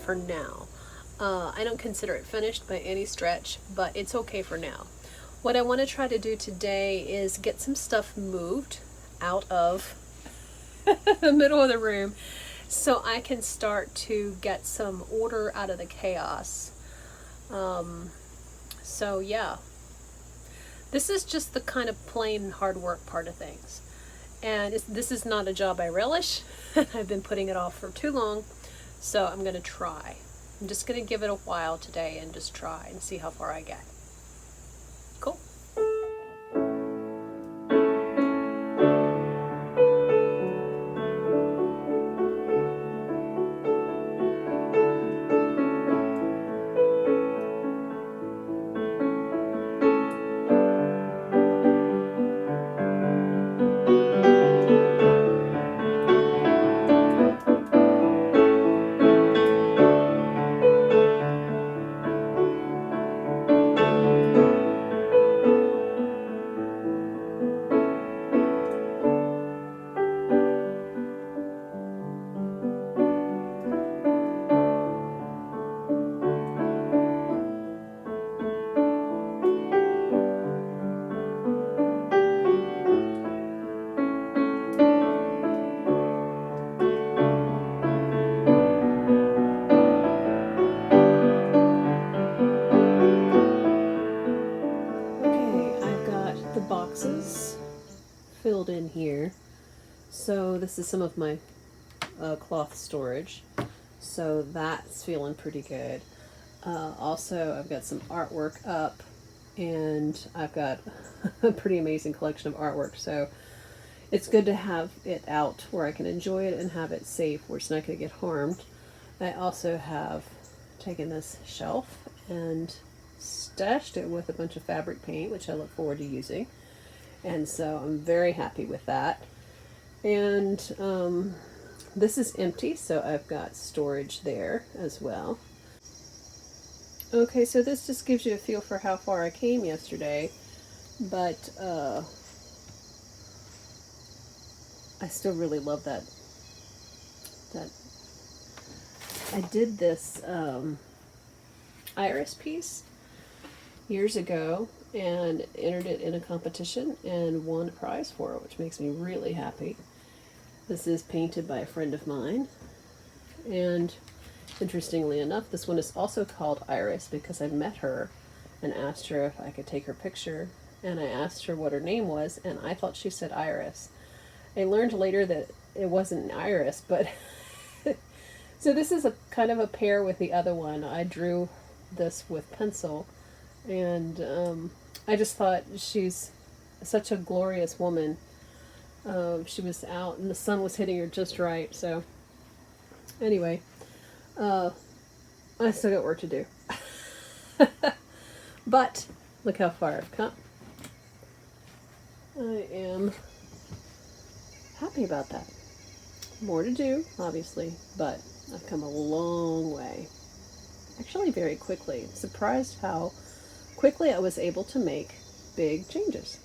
for now. I don't consider it finished by any stretch, but it's okay for now. What I want to try to do today is get some stuff moved out of the middle of the room so I can start to get some order out of the chaos. So yeah, this is just the kind of plain hard work part of things. And this is not a job I relish. I've been putting it off for too long, so I'm going to try. I'm just going to give it a while today and just try and see how far I get. Cool. Boxes filled in here. So this is some of my cloth storage. So that's feeling pretty good. Also, I've got some artwork up, and I've got a pretty amazing collection of artwork. So it's good to have it out where I can enjoy it and have it safe where it's not going to get harmed. I also have taken this shelf and stashed it with a bunch of fabric paint, which I look forward to using. And so I'm very happy with that. And this is empty, so I've got storage there as well. Okay, so this just gives you a feel for how far I came yesterday, but I still really love that. I did this iris piece years ago and entered it in a competition and won a prize for it, which makes me really happy. This is painted by a friend of mine, and interestingly enough, this one is also called Iris because I met her and asked her if I could take her picture, and I asked her what her name was, and I thought she said Iris. I learned later that it wasn't Iris, but so this is a kind of a pair with the other one. I drew this with pencil, and I just thought she's such a glorious woman. She was out and the sun was hitting her just right. So anyway, I still got work to do. But look how far I've come. I am happy about that. More to do, obviously, but I've come a long way. Actually, very quickly. Surprised how quickly I was able to make big changes.